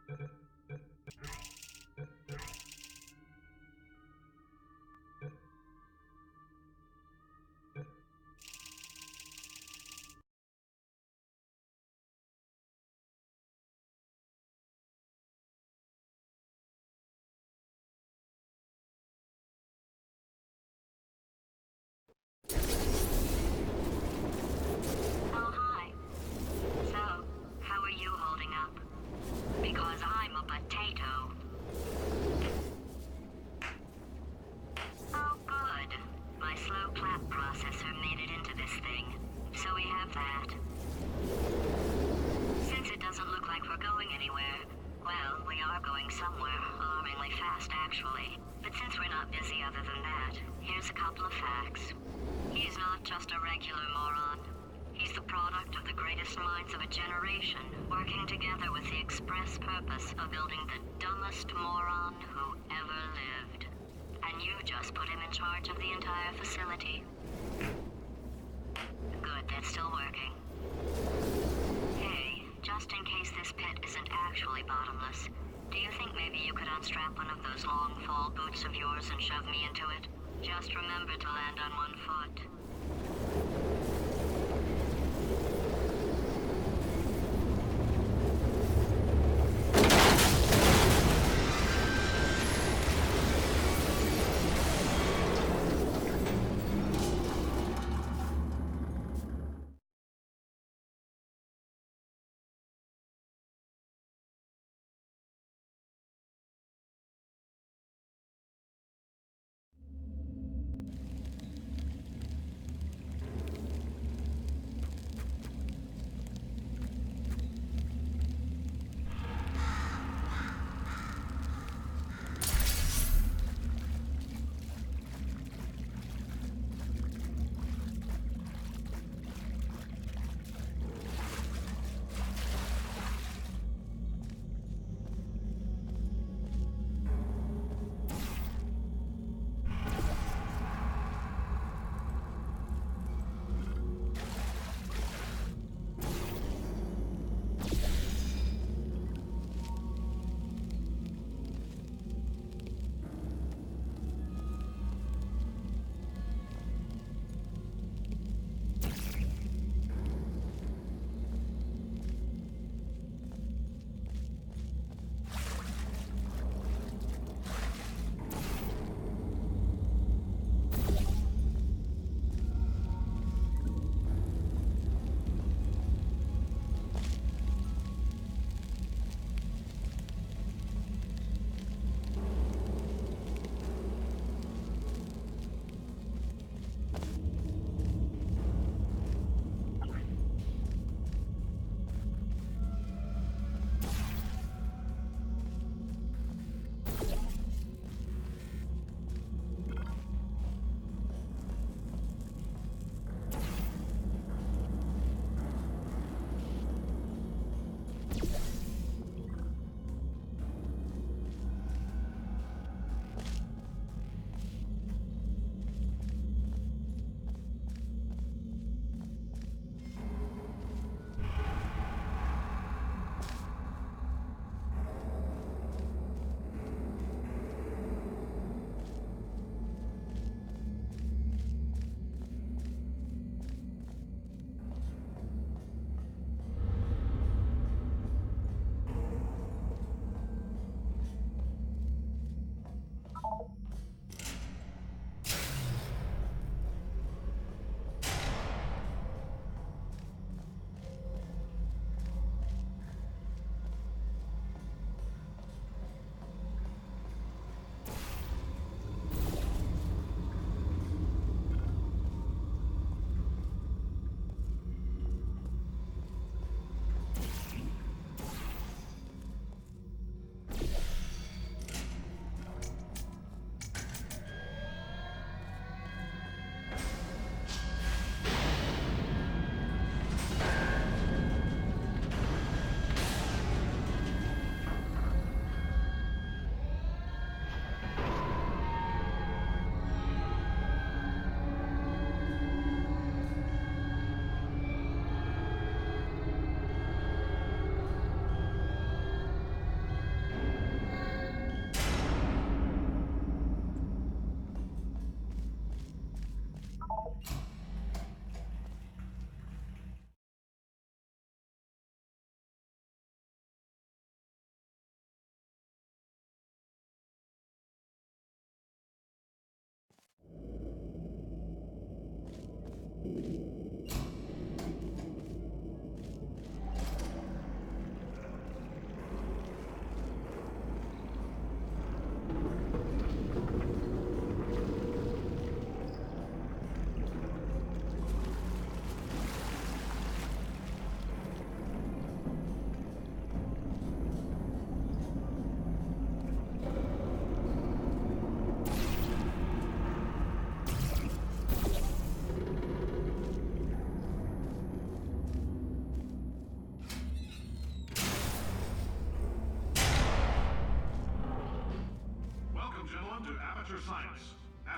Oh, hi. So, how are you holding up? Because I'm a potato. Oh, good. My slow clap processor made it into this thing. So we have that. Since it doesn't look like we're going anywhere, well, we are going somewhere, alarmingly fast actually. But since we're not busy other than that, here's a couple of facts. He's not just a regular moron. He's the product of the greatest minds of a generation, working together with the express purpose of building the dumbest moron who ever lived. And you just put him in charge of the entire facility. Good, that's still working. Hey, just in case this pit isn't actually bottomless, do you think maybe you could unstrap one of those long fall boots of yours and shove me into it? Just remember to land on one foot.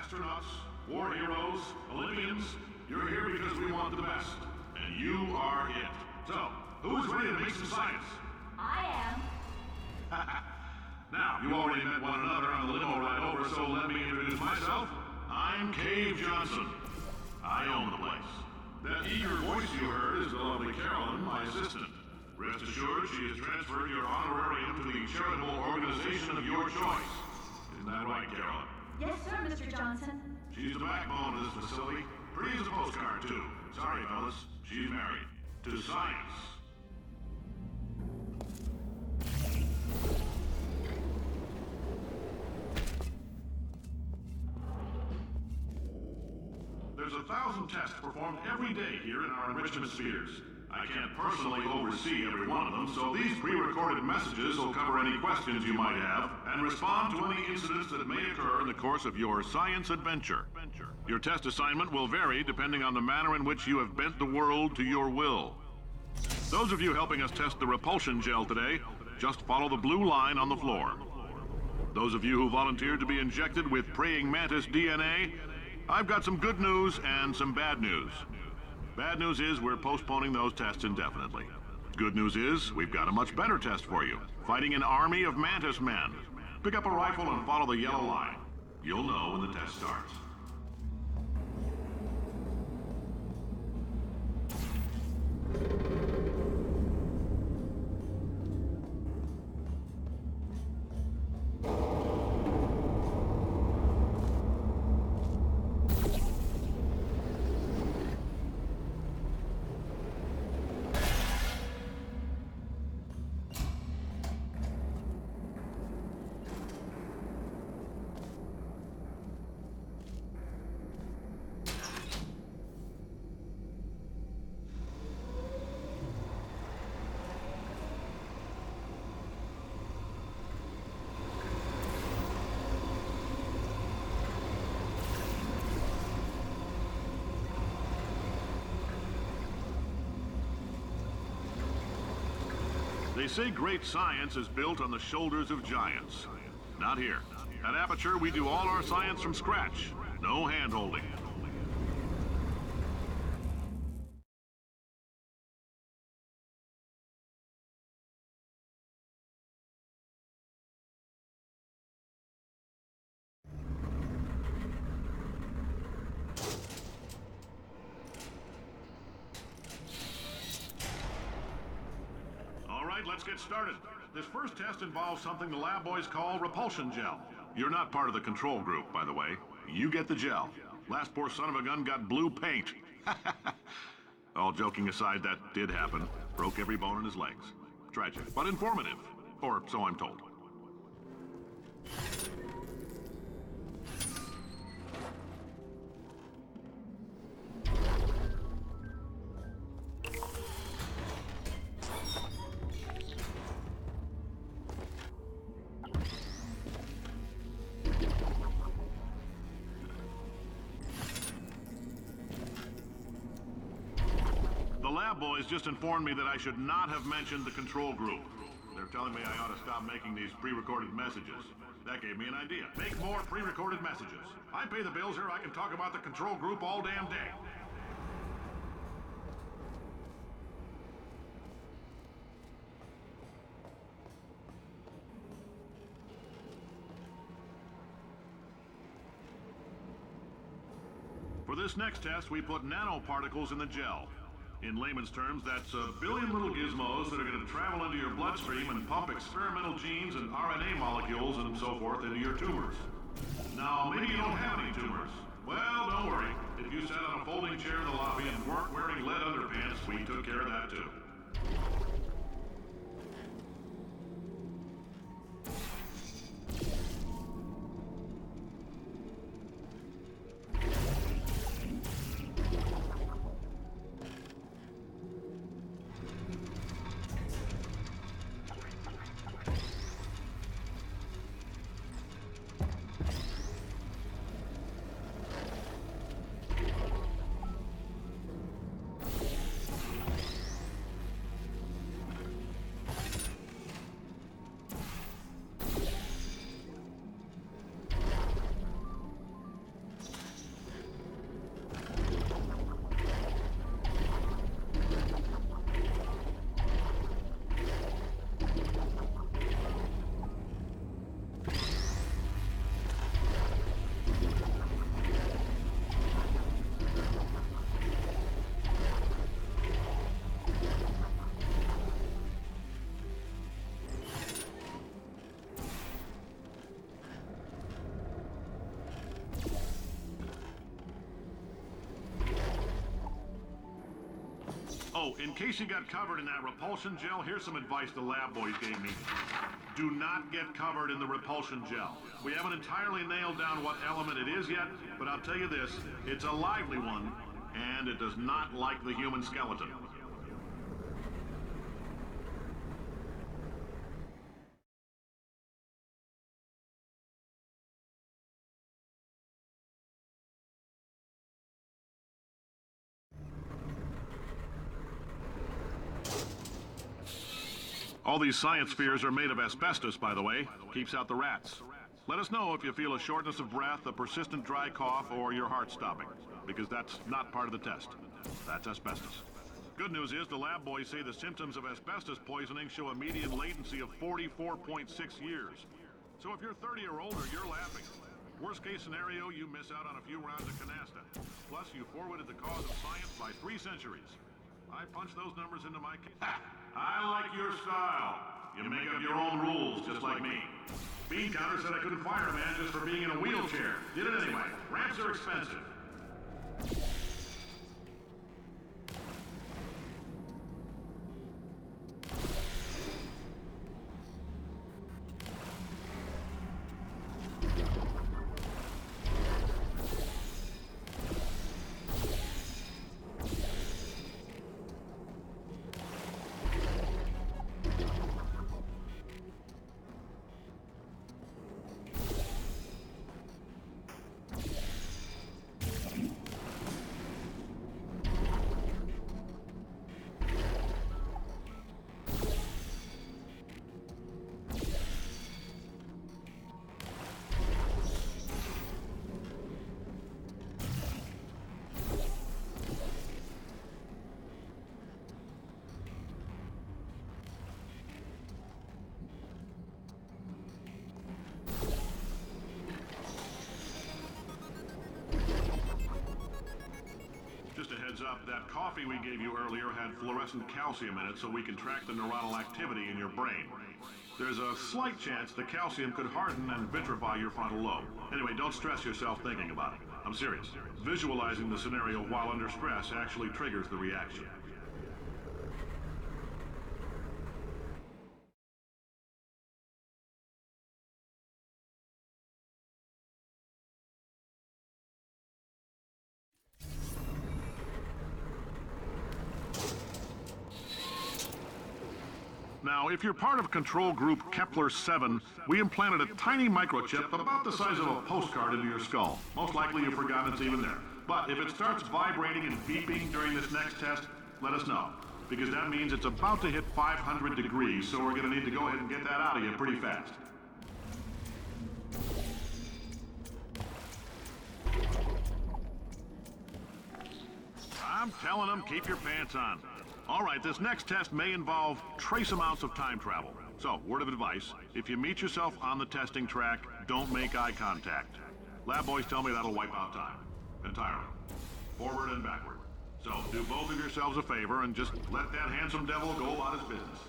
astronauts, war heroes, Olympians, you're here because we want the best. And you are it. So, who's ready to make some science? I am. Now, you already met one another on the limo ride over, so let me introduce myself. I'm Cave Johnson. I own the place. That eager voice you heard is the lovely Carolyn, my assistant. Rest assured, she has transferred your honorarium to the charitable organization of your choice. Isn't that right, Carolyn? Yes, sir, Mr. Johnson. She's the backbone of this facility. Pretty as a postcard, too. Sorry, fellas. She's married. To science. There's 1,000 tests performed every day here in our enrichment spheres. I can't personally oversee every one of them, so these pre-recorded messages will cover any questions you might have and respond to any incidents that may occur in the course of your science adventure. Your test assignment will vary depending on the manner in which you have bent the world to your will. Those of you helping us test the repulsion gel today, just follow the blue line on the floor. Those of you who volunteered to be injected with praying mantis DNA, I've got some good news and some bad news. Bad news is we're postponing those tests indefinitely. Good news is we've got a much better test for you. Fighting an army of mantis men. Pick up a rifle and follow the yellow line. You'll know when the test starts. They say great science is built on the shoulders of giants. Not here. At Aperture, we do all our science from scratch. No hand-holding. Let's get started. This first test involves something the lab boys call repulsion gel. You're not part of the control group, by the way. You get the gel. Last poor son of a gun got blue paint. All joking aside, that did happen. Broke every bone in his legs. Tragic, but informative. Or so I'm told. The lab boys just informed me that I should not have mentioned the control group. They're telling me I ought to stop making these pre-recorded messages. That gave me an idea. Make more pre-recorded messages. I pay the bills here, I can talk about the control group all damn day. For this next test, we put nanoparticles in the gel. In layman's terms, that's a billion little gizmos that are going to travel into your bloodstream and pump experimental genes and RNA molecules and so forth into your tumors. Now, maybe you don't have any tumors. Well, don't worry. If you sat on a folding chair in the lobby and weren't wearing lead underpants, we took care of that too. Oh, in case you got covered in that repulsion gel, here's some advice the lab boys gave me. Do not get covered in the repulsion gel. We haven't entirely nailed down what element it is yet, but I'll tell you this, it's a lively one, and it does not like the human skeleton. All these science spheres are made of asbestos, by the way. Keeps out the rats. Let us know if you feel a shortness of breath, a persistent dry cough, or your heart stopping, because that's not part of the test. That's asbestos. Good news is the lab boys say the symptoms of asbestos poisoning show a median latency of 44.6 years. So if you're 30 or older, you're laughing. Worst case scenario, you miss out on a few rounds of canasta. Plus, you forwarded the cause of science by 3 centuries. I punch those numbers into my... I like your style. You make up your own rules, just like me. Bean Counter said I couldn't fire a man just for being in a wheelchair. Did it anyway. Ramps are expensive. Just a heads up, that coffee we gave you earlier had fluorescent calcium in it so we can track the neuronal activity in your brain. There's a slight chance the calcium could harden and vitrify your frontal lobe. Anyway, don't stress yourself thinking about it. I'm serious. Visualizing the scenario while under stress actually triggers the reaction. Now, if you're part of control group Kepler-7, we implanted a tiny microchip about the size of a postcard into your skull. Most likely you've forgotten it's even there. But if it starts vibrating and beeping during this next test, let us know. Because that means it's about to hit 500 degrees, so we're going to need to go ahead and get that out of you pretty fast. I'm telling them, keep your pants on. All right, this next test may involve trace amounts of time travel. So, word of advice, if you meet yourself on the testing track, don't make eye contact. Lab boys tell me that'll wipe out time. Entirely. Forward and backward. So, do both of yourselves a favor and just let that handsome devil go about his business.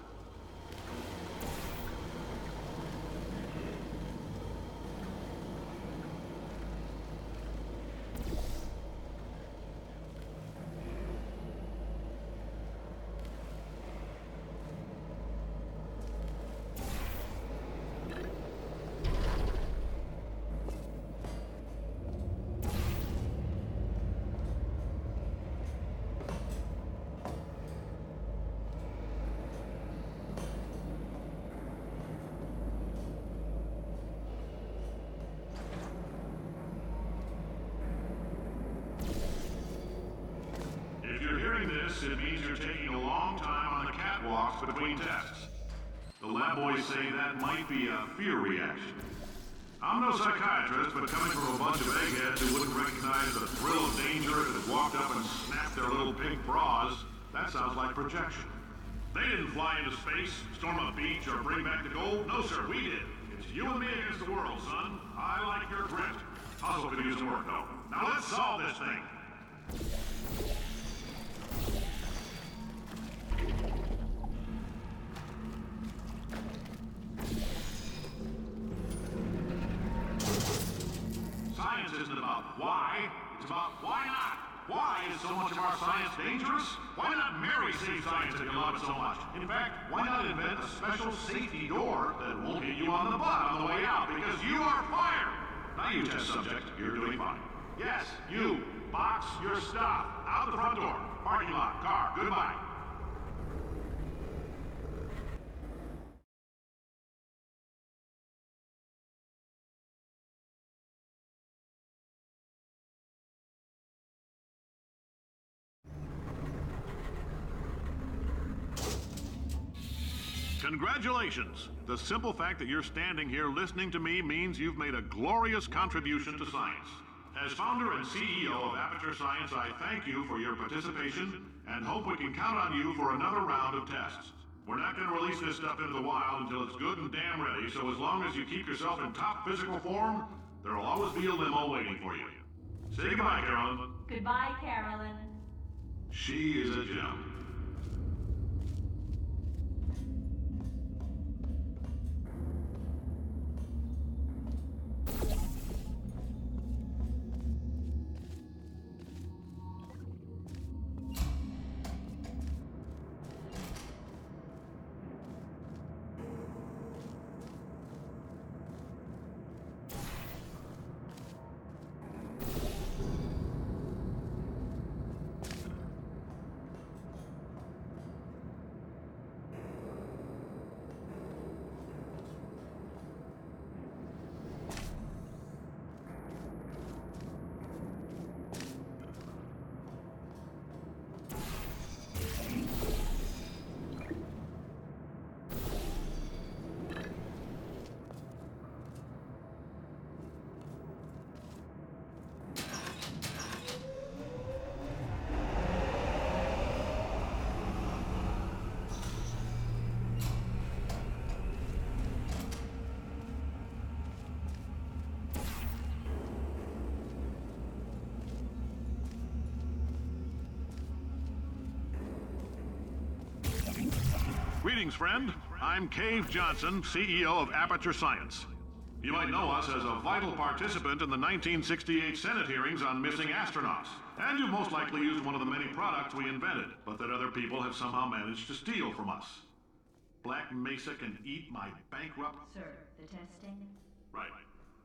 It means you're taking a long time on the catwalks between tests. The lab boys say that might be a fear reaction. I'm no psychiatrist, but coming from a bunch of eggheads who wouldn't recognize the thrill of danger if it walked up and snapped their little pink bras, that sounds like projection. They didn't fly into space, storm a beach, or bring back the gold. No, sir, we did. It's you and me against the world, son. I like your grit. Hustle could use some work, though. Now let's solve this thing. Science isn't about why, it's about why not. Why? Why is so much of our science dangerous? Why not marry safe science if you love it so much? In fact, why not invent a special safety door that won't hit you on the butt on the way out, because you are fired! Now you test subject, you're doing fine. Yes, you, box your stuff. Out the front door. Parking lot, car, goodbye. Congratulations! The simple fact that you're standing here listening to me means you've made a glorious contribution to science. As founder and CEO of Aperture Science, I thank you for your participation and hope we can count on you for another round of tests. We're not going to release this stuff into the wild until it's good and damn ready, so as long as you keep yourself in top physical form, there'll always be a limo waiting for you. Say goodbye, Carolyn. Goodbye, Carolyn. She is a gem. Greetings, friend. I'm Cave Johnson, CEO of Aperture Science. You might know us as a vital participant in the 1968 Senate hearings on missing astronauts. And you've most likely used one of the many products we invented, but that other people have somehow managed to steal from us. Black Mesa can eat my bankrupt... Sir, the testing? Right.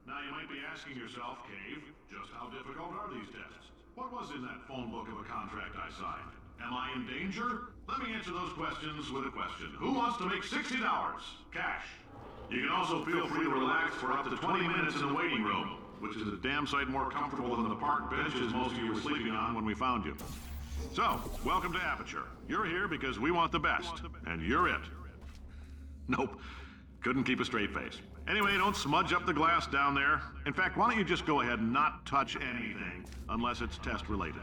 Now you might be asking yourself, Cave, just how difficult are these tests? What was in that phone book of a contract I signed? Am I in danger? Let me answer those questions with a question. Who wants to make $60? Cash. You can also feel free to relax for up to 20 minutes in the waiting room, which is a damn sight more comfortable than the park benches most of you were sleeping on when we found you. So, welcome to Aperture. You're here because we want the best, and you're it. Nope. Couldn't keep a straight face. Anyway, don't smudge up the glass down there. In fact, why don't you just go ahead and not touch anything unless it's test related.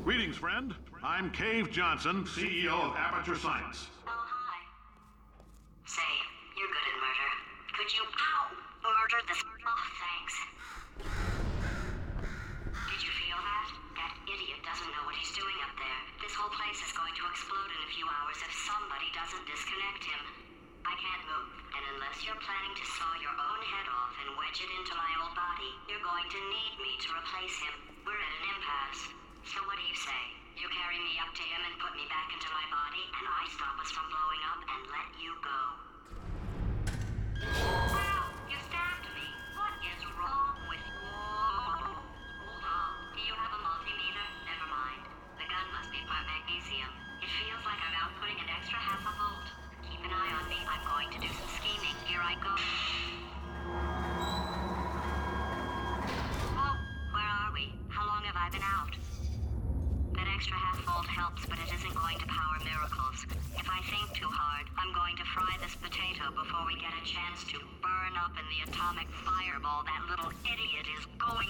Greetings, friend. I'm Cave Johnson, CEO of Aperture Science. Oh, hi. Say, you're good at murder. Could you, murder this... Oh, thanks. Did you feel that? That idiot doesn't know what he's doing up there. This whole place is going to explode in a few hours if somebody doesn't disconnect him. I can't move, and unless you're planning to saw your own head off and wedge it into my old body, you're going to need me to replace him. We're at an impasse. So what do you say? You carry me up to him and put me back into my body, and I stop us from blowing up and let you go. Wow! You stabbed me! What is wrong with you? Hold on. Do you have a multimeter? Never mind. The gun must be part magnesium. It feels like I'm outputting an extra half a volt. Keep an eye on me. I'm going to do some scheming. Here I go. Oh, where are we? How long have I been out? That extra half-volt helps, but it isn't going to power miracles. If I think too hard, I'm going to fry this potato before we get a chance to burn up in the atomic fireball that little idiot is going